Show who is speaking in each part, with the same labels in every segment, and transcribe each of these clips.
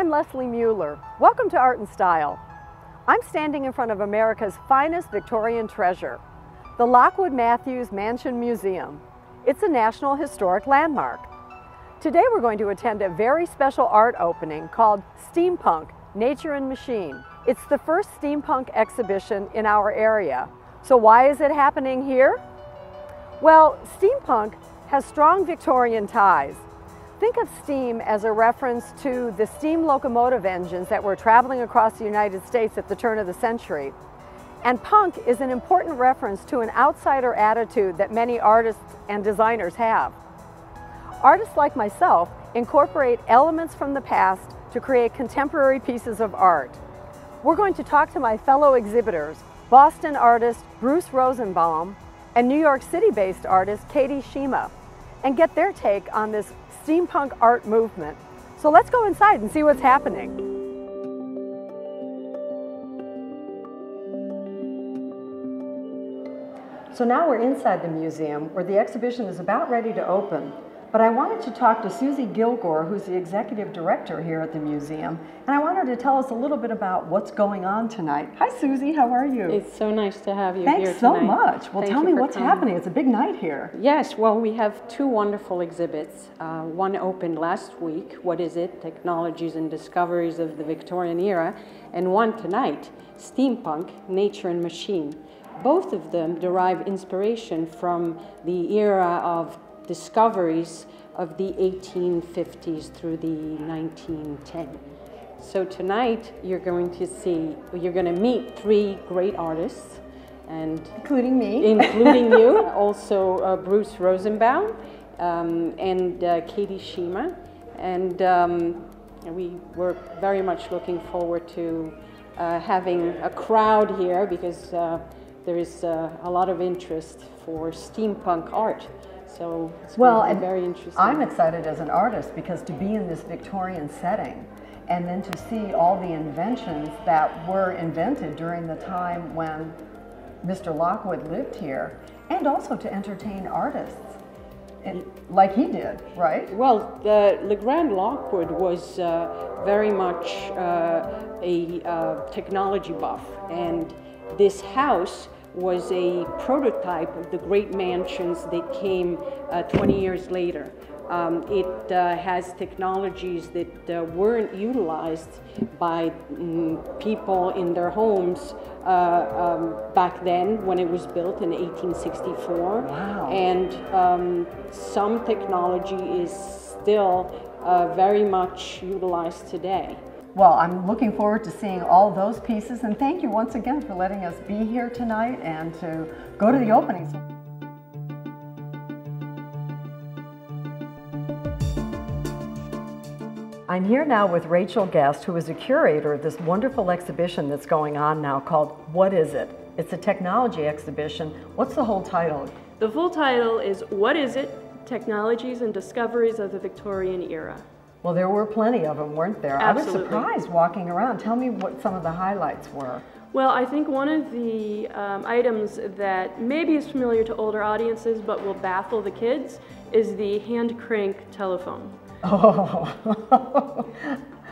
Speaker 1: I'm Leslie Mueller. Welcome to Art and Style. I'm standing in front of America's finest Victorian treasure, the Lockwood Matthews Mansion Museum. It's a National Historic Landmark. Today we're going to attend a very special art opening called Steampunk, Nature and Machine. It's the first steampunk exhibition in our area. So why is it happening here? Well, steampunk has strong Victorian ties. Think of steam as a reference to the steam locomotive engines that were traveling across the United States at the turn of the century. And punk is an important reference to an outsider attitude that many artists and designers have. Artists like myself incorporate elements from the past to create contemporary pieces of art. We're going to talk to my fellow exhibitors, Boston artist Bruce Rosenbaum and New York City-based artist Katie Shima, and get their take on this steampunk art movement. So let's go inside and see what's happening. So now we're inside the museum where the exhibition is about ready to open. But I wanted to talk to Susie Gilgore, who's the executive director here at the museum, and I wanted her to tell us a little bit about what's going on tonight. Hi Susie, how are you?
Speaker 2: It's so nice to have you here tonight.
Speaker 1: Thanks so much. Well, tell me what's happening. It's a big night here.
Speaker 2: Yes, well, we have two wonderful exhibits. One opened last week, What Is It? Technologies and Discoveries of the Victorian Era, and one tonight, Steampunk, Nature and Machine. Both of them derive inspiration from the era of discoveries of the 1850s through the 1910s. So tonight you're going to meet three great artists, and
Speaker 1: including me,
Speaker 2: including you, also Bruce Rosenbaum and Katie Shima, and we were very much looking forward to having a crowd here because there is a lot of interest for steampunk art. So it's going to be very interesting.
Speaker 1: I'm excited as an artist because to be in this Victorian setting and then to see all the inventions that were invented during the time when Mr. Lockwood lived here, and also to entertain artists like he did, right?
Speaker 2: Well, LeGrand Lockwood was very much a technology buff, and this house was a prototype of the great mansions that came 20 years later. It has technologies that weren't utilized by people in their homes back then when it was built in 1864.
Speaker 1: Wow.
Speaker 2: And some technology is still very much utilized today.
Speaker 1: Well, I'm looking forward to seeing all those pieces, and thank you once again for letting us be here tonight and to go to the openings. I'm here now with Rachel Guest, who is a curator of this wonderful exhibition that's going on now called What Is It? It's a technology exhibition. What's the whole title?
Speaker 3: The full title is What Is It? Technologies and Discoveries of the Victorian Era.
Speaker 1: Well, there were plenty of them, weren't there?
Speaker 3: Absolutely.
Speaker 1: I was surprised walking around. Tell me what some of the highlights were.
Speaker 3: Well, I think one of the items that maybe is familiar to older audiences but will baffle the kids is the hand crank telephone.
Speaker 1: Oh,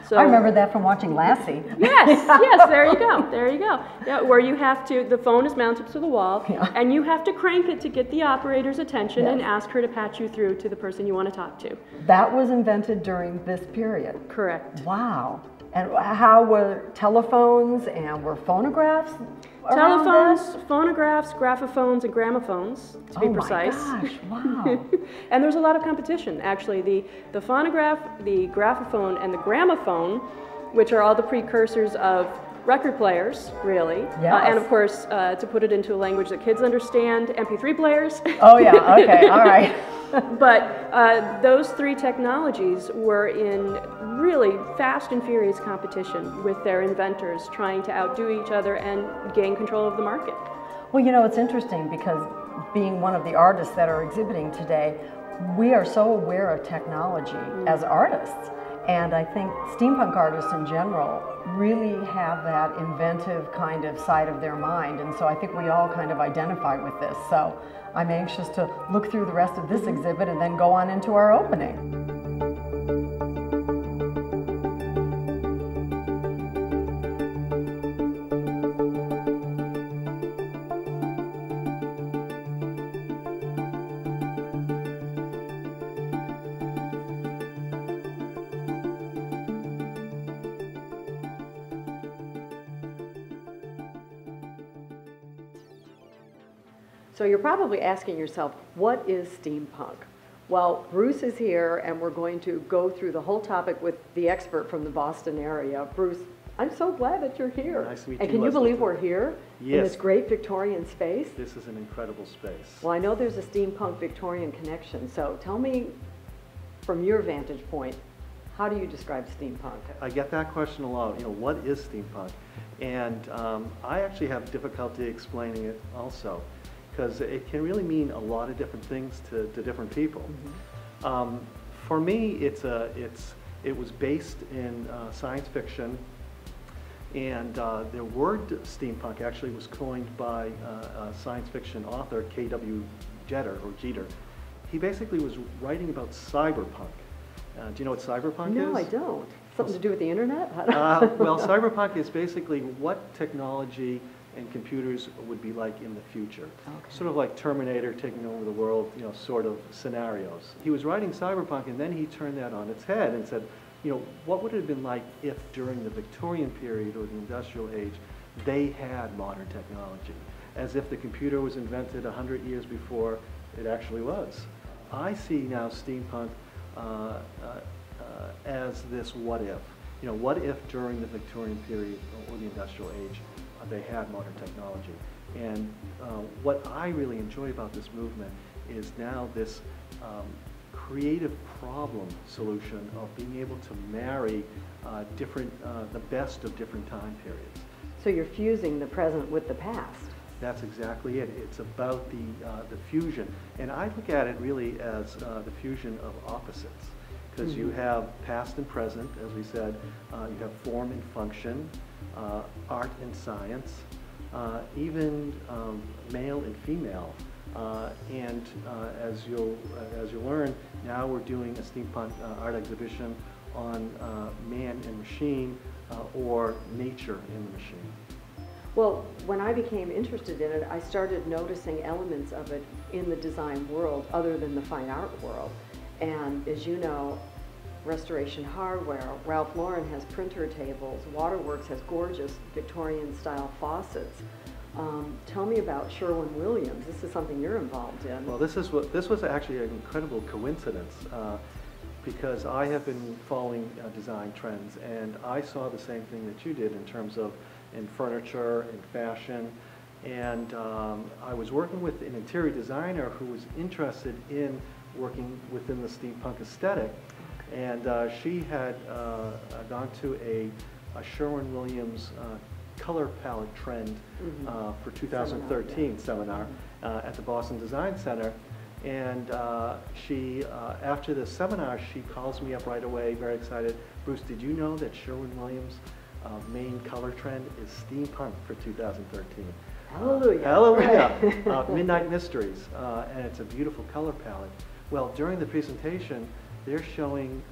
Speaker 1: so, I remember that from watching Lassie.
Speaker 3: Yes, yes, there you go, there you go. Yeah, where you have to, the phone is mounted to the wall, yeah, and you have to crank it to get the operator's attention, yes, and ask her to patch you through to the person you want to talk to.
Speaker 1: That was invented during this period?
Speaker 3: Correct.
Speaker 1: Wow. And how were telephones and were phonographs
Speaker 3: Telephones, phonographs, graphophones, and gramophones, to be precise.
Speaker 1: Oh my gosh, wow.
Speaker 3: And there's a lot of competition, actually. The phonograph, the graphophone, and the gramophone, which are all the precursors of record players, really.
Speaker 1: Yes.
Speaker 3: And of course, to put it into a language that kids understand, MP3 players.
Speaker 1: Oh yeah, okay, all right.
Speaker 3: But those three technologies were in really fast and furious competition with their inventors, trying to outdo each other and gain control of the market.
Speaker 1: Well, you know, it's interesting because being one of the artists that are exhibiting today, we are so aware of technology as artists. And I think steampunk artists in general really have that inventive kind of side of their mind. And so I think we all kind of identify with this. So I'm anxious to look through the rest of this exhibit and then go on into our opening. So you're probably asking yourself, what is steampunk? Well, Bruce is here, and we're going to go through the whole topic with the expert from the Boston area. Bruce, I'm so glad that you're here.
Speaker 4: Nice to meet
Speaker 1: and
Speaker 4: you,
Speaker 1: can you
Speaker 4: Leslie.
Speaker 1: believe we're here in
Speaker 4: Yes.
Speaker 1: this great Victorian space?
Speaker 4: This is an incredible space.
Speaker 1: Well, I know there's a steampunk Victorian connection, so tell me, from your vantage point, how do you describe steampunk?
Speaker 4: I get that question a lot. You know, what is steampunk? And I actually have difficulty explaining it also, because it can really mean a lot of different things to different people.
Speaker 1: Mm-hmm.
Speaker 4: For me, it was based in science fiction, and the word steampunk actually was coined by a science fiction author, K.W. Jeter. He basically was writing about cyberpunk. Do you know what cyberpunk is?
Speaker 1: No, I don't. Something to do with the internet?
Speaker 4: Well, cyberpunk is basically what technology and computers would be like in the future.
Speaker 1: Okay.
Speaker 4: Sort of like Terminator taking over the world, you know, sort of scenarios. He was writing cyberpunk, and then he turned that on its head and said, you know, what would it have been like if during the Victorian period or the industrial age they had modern technology, as if the computer was invented 100 years before it actually was. I see now steampunk as this what if. You know, what if during the Victorian period or the industrial age they had modern technology? And what I really enjoy about this movement is now this creative problem solution of being able to marry the best of different time periods.
Speaker 1: So you're fusing the present with the past.
Speaker 4: That's exactly it. It's about the fusion. And I look at it really as the fusion of opposites. Because you have past and present, as we said, you have form and function, art and science, even male and female. And as you'll learn, now we're doing a steampunk art exhibition on man and machine, or nature in the machine.
Speaker 1: Well, when I became interested in it, I started noticing elements of it in the design world other than the fine art world. And as you know, Restoration Hardware, Ralph Lauren has printer tables, Waterworks has gorgeous Victorian style faucets. Tell me about Sherwin-Williams. This is something you're involved in.
Speaker 4: Well, this was actually an incredible coincidence, because I have been following design trends, and I saw the same thing that you did in terms of in furniture, in fashion, and I was working with an interior designer who was interested in working within the steampunk aesthetic, and she had gone to a Sherwin-Williams color palette trend for 2013 seminar at the Boston Design Center. And after the seminar, she calls me up right away, very excited. Bruce, did you know that Sherwin-Williams' main color trend is steampunk for 2013?
Speaker 1: Hallelujah.
Speaker 4: Hallelujah. Midnight Mysteries, and it's a beautiful color palette. Well, during the presentation, they're showing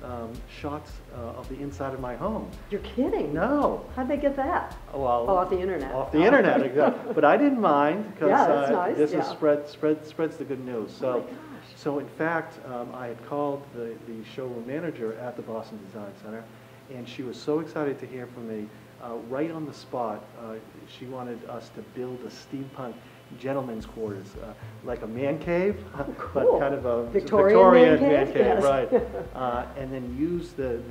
Speaker 4: shots of the inside of my home.
Speaker 1: You're kidding?
Speaker 4: No.
Speaker 1: How'd they get that?
Speaker 4: Well,
Speaker 1: off the internet.
Speaker 4: Off the internet, exactly. But I didn't mind, because
Speaker 1: Yeah, that's nice,
Speaker 4: this
Speaker 1: yeah.
Speaker 4: is spreads the good news.
Speaker 1: Oh my
Speaker 4: So,
Speaker 1: gosh.
Speaker 4: so in fact, I had called the showroom manager at the Boston Design Center, and she was so excited to hear from me. Right on the spot, she wanted us to build a steampunk gentleman's quarters, like a man cave,
Speaker 1: cool.
Speaker 4: but kind of a
Speaker 1: Victorian man cave, yes.
Speaker 4: right? And then use the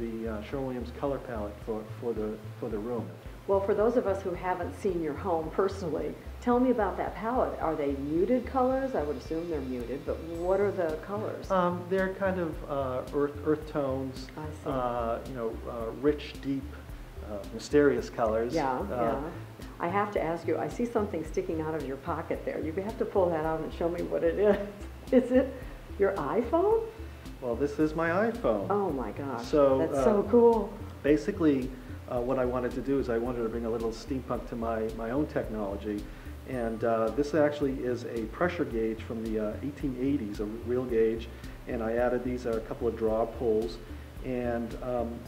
Speaker 4: Sherwin-Williams color palette for the room.
Speaker 1: Well, for those of us who haven't seen your home personally, tell me about that palette. Are they muted colors? I would assume they're muted, but what are the colors?
Speaker 4: They're kind of earth tones,
Speaker 1: I see.
Speaker 4: rich, deep, mysterious colors.
Speaker 1: Yeah. I have to ask you, I see something sticking out of your pocket there. You have to pull that out and show me what it is. Is it your iPhone?
Speaker 4: Well, this is my iPhone.
Speaker 1: Oh my gosh,
Speaker 4: So,
Speaker 1: that's so cool.
Speaker 4: Basically, what I wanted to do is I wanted to bring a little steampunk to my own technology. And this actually is a pressure gauge from the 1880s, a real gauge. And I added these a couple of draw pulls. And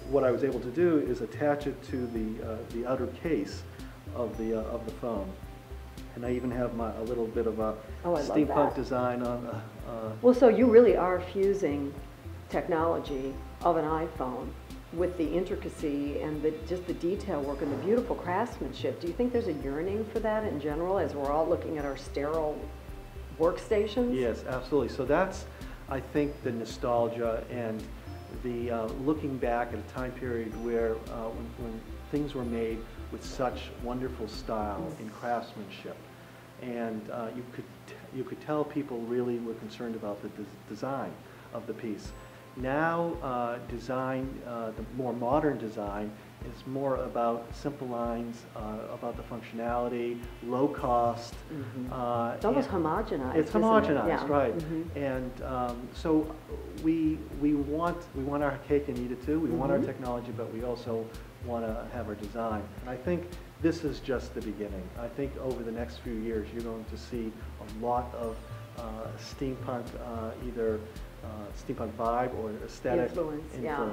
Speaker 4: what I was able to do is attach it to the outer case of the phone. And I even have a little bit of a steampunk design on.
Speaker 1: Well, so you really are fusing technology of an iPhone with the intricacy and just the detail work and the beautiful craftsmanship. Do you think there's a yearning for that in general, as we're all looking at our sterile workstations?
Speaker 4: Yes, absolutely. So that's, I think, the nostalgia and the looking back at a time period where when things were made with such wonderful style and craftsmanship, and you could tell people really were concerned about the design of the piece. Now, design, the more modern design, is more about simple lines, about the functionality, low cost.
Speaker 1: It's almost homogenized.
Speaker 4: It's homogenized,
Speaker 1: yeah.
Speaker 4: right? And so we want our cake and eat it too. We want our technology, but we also want to have our design. And I think this is just the beginning. I think over the next few years, you're going to see a lot of steampunk, either steampunk vibe or aesthetic
Speaker 1: Influence, yeah.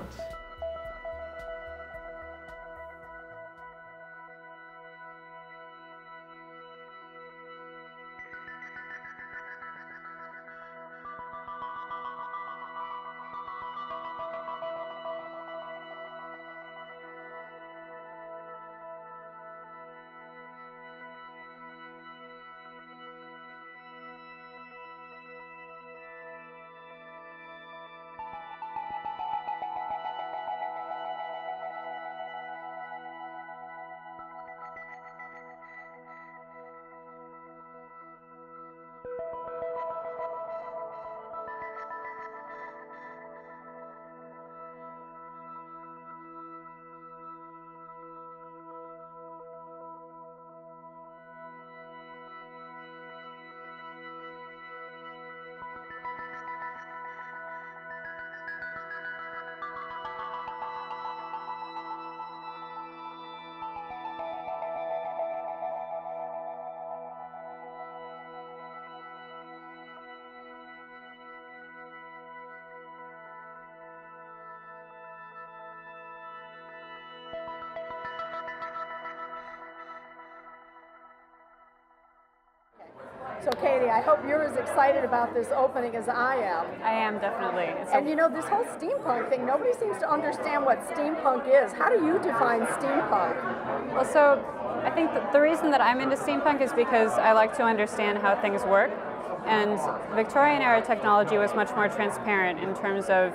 Speaker 1: So Katie, I hope you're as excited about this opening as I am.
Speaker 5: I am, definitely.
Speaker 1: And you know, this whole steampunk thing, nobody seems to understand what steampunk is. How do you define steampunk?
Speaker 5: Well, so I think that the reason that I'm into steampunk is because I like to understand how things work. And Victorian era technology was much more transparent in terms of,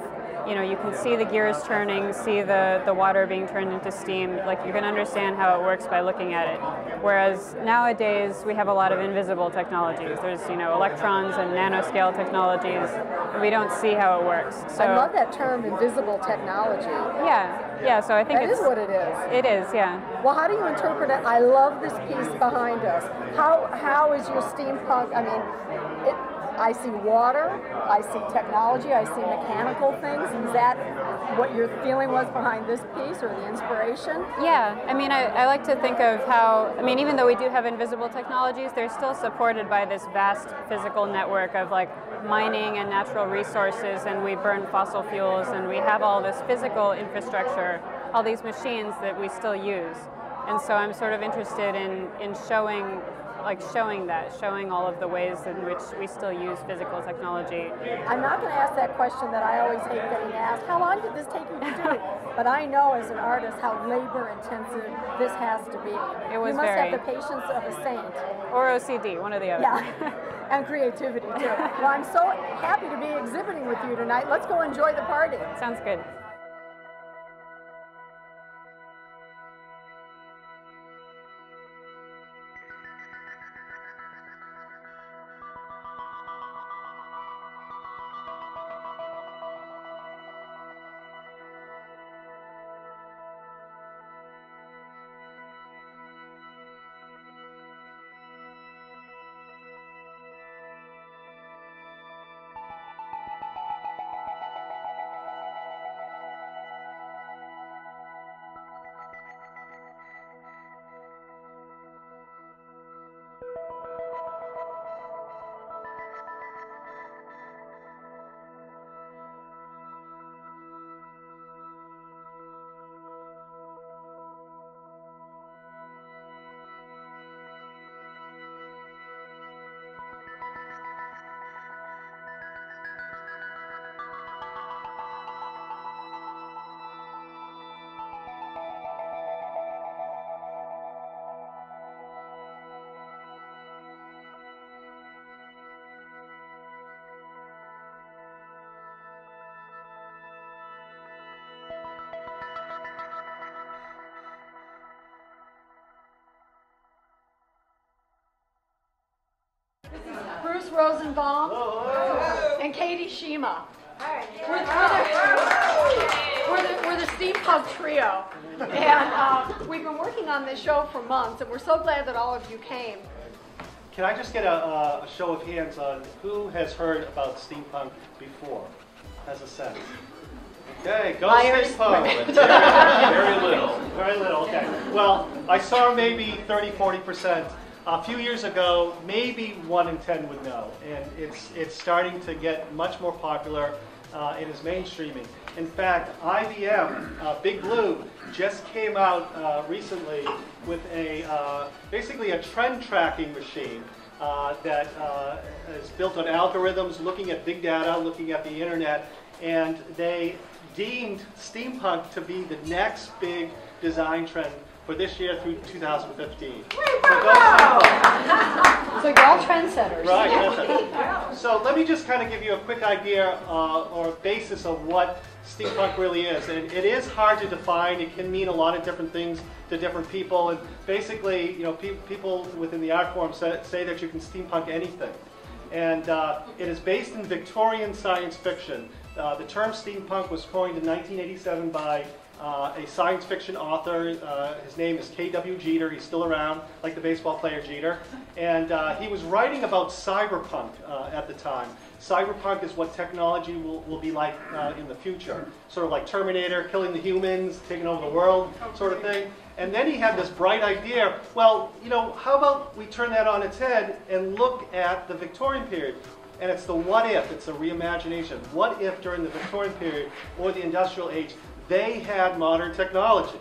Speaker 5: you know, you can see the gears turning, see the water being turned into steam. Like, you can understand how it works by looking at it. Whereas nowadays we have a lot of invisible technologies. There's, you know, electrons and nanoscale technologies, and we don't see how it works. So
Speaker 1: I love that term, invisible technology.
Speaker 5: Yeah. So I think
Speaker 1: that is what it is.
Speaker 5: It is, yeah.
Speaker 1: Well, how do you interpret it? I love this piece behind us. How is your steampunk? I mean, I see water, I see technology, I see mechanical things. Is that what your feeling was behind this piece, or the inspiration?
Speaker 5: Yeah, I mean, I like to think of how, I mean, even though we do have invisible technologies, they're still supported by this vast physical network of like mining and natural resources, and we burn fossil fuels, and we have all this physical infrastructure, all these machines that we still use. And so I'm sort of interested in showing all of the ways in which we still use physical technology.
Speaker 1: I'm not going to ask that question that I always hate getting asked, how long did this take you to do? But I know as an artist how labor intensive this has to be.
Speaker 5: It was
Speaker 1: you must
Speaker 5: very.
Speaker 1: have the patience of a saint.
Speaker 5: Or OCD, one or the other.
Speaker 1: Yeah, and creativity too. Well, I'm so happy to be exhibiting with you tonight. Let's go enjoy the party.
Speaker 5: Sounds good.
Speaker 1: Rosenbaum and Katie Shima. We're the Steampunk Trio. And we've been working on this show for months, and we're so glad that all of you came.
Speaker 6: Can I just get a show of hands on who has heard about steampunk before, as a sense? Okay, go steampunk.
Speaker 7: Very little.
Speaker 6: Very little, okay. Well, I saw maybe 30–40%. A few years ago, maybe 1 in 10 would know, and it's starting to get much more popular and is mainstreaming. In fact, IBM, Big Blue, just came out recently with basically a trend tracking machine that is built on algorithms, looking at big data, looking at the internet, and they deemed steampunk to be the next big design trend for this year through 2015. So
Speaker 1: you're all trendsetters.
Speaker 6: Right, trendsetters. So let me just kind of give you a quick idea or basis of what steampunk really is. And it is hard to define. It can mean a lot of different things to different people. And basically, you know, people within the art form say that you can steampunk anything. And it is based in Victorian science fiction. The term steampunk was coined in 1987 by a science fiction author. His name is K.W. Jeter. He's still around, like the baseball player Jeter. And he was writing about cyberpunk at the time. Cyberpunk is what technology will be like in the future. Sort of like Terminator, killing the humans, taking over the world, sort of thing. And then he had this bright idea, well, you know, how about we turn that on its head and look at the Victorian period? And it's the what if, it's a reimagination. What if during the Victorian period or the industrial age, they had modern technology?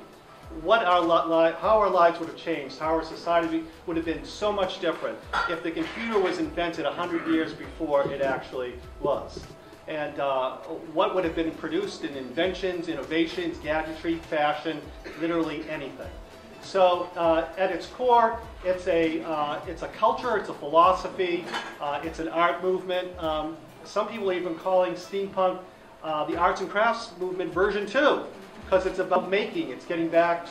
Speaker 6: How our lives would have changed, how our society would have been so much different if the computer was invented 100 years before it actually was. And what would have been produced in inventions, innovations, gadgetry, fashion, literally anything. So at its core, it's a culture, it's a philosophy, it's an art movement. Some people are even calling steampunk the arts and crafts movement version 2, because it's about making, it's getting back.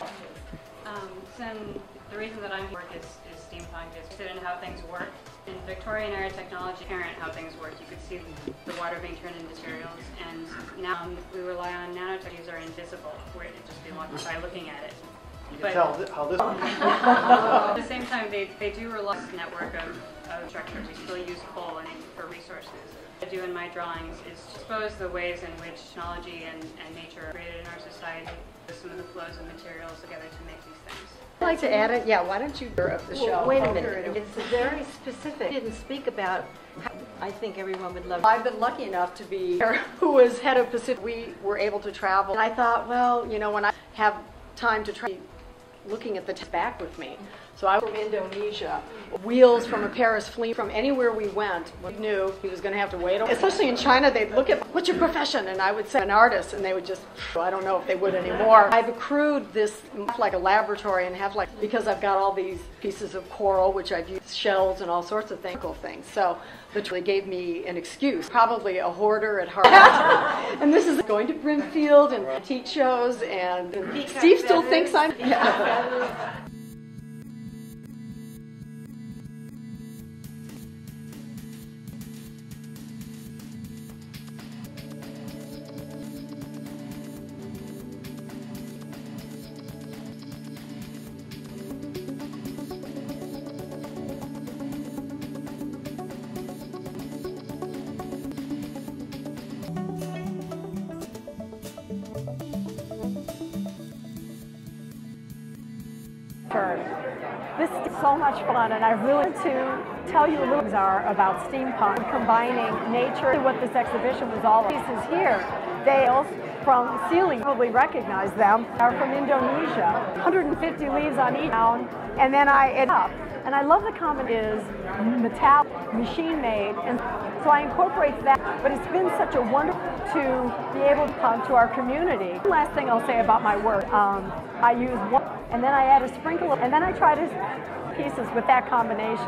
Speaker 5: The reason that I'm work is steampunk is interested in how things work. In Victorian era technology, apparent how things work. You could see the water being turned into materials, and now we rely on nanotechnologies are invisible, where it just be by looking at it.
Speaker 6: You can tell how this.
Speaker 5: At the same time, they do rely on this network of structure. We still use coal for resources. What I do in my drawings is to expose the ways in which technology and nature are created in our society, some of the flows of materials together to make these things.
Speaker 1: I'd like to add it. Yeah, why don't you up the show?
Speaker 8: Well, wait a minute. It's very specific. I didn't speak about how I think everyone would love.
Speaker 1: I've been lucky enough to be who was head of Pacific. We were able to travel. And I thought, well, you know, when I have time to try looking at the back with me. So I was from Indonesia. Wheels from a Paris fleet, from anywhere we went, we knew he was going to have to wait. Especially in China, they'd look at, what's your profession? And I would say, an artist, and they would just, I don't know if they would anymore. I've accrued this like a laboratory and have because I've got all these pieces of coral, which I've used shells and all sorts of things. So they gave me an excuse, probably a hoarder at heart. And this is going to Brimfield and teach shows, and Steve still thinks I'm... Yeah. This is so much fun, and I really want to tell you a little bit about steampunk, combining nature. What this exhibition was all about. Pieces here, they from ceiling, probably recognize them, are from Indonesia. 150 leaves on each town, and then I add up. And I love the comment is metallic, machine made, and so I incorporate that. But it's been such a wonderful to be able to come to our community. One last thing I'll say about my work, I use one, and then I add a sprinkle, and then I try to pieces with that combination.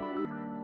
Speaker 1: you.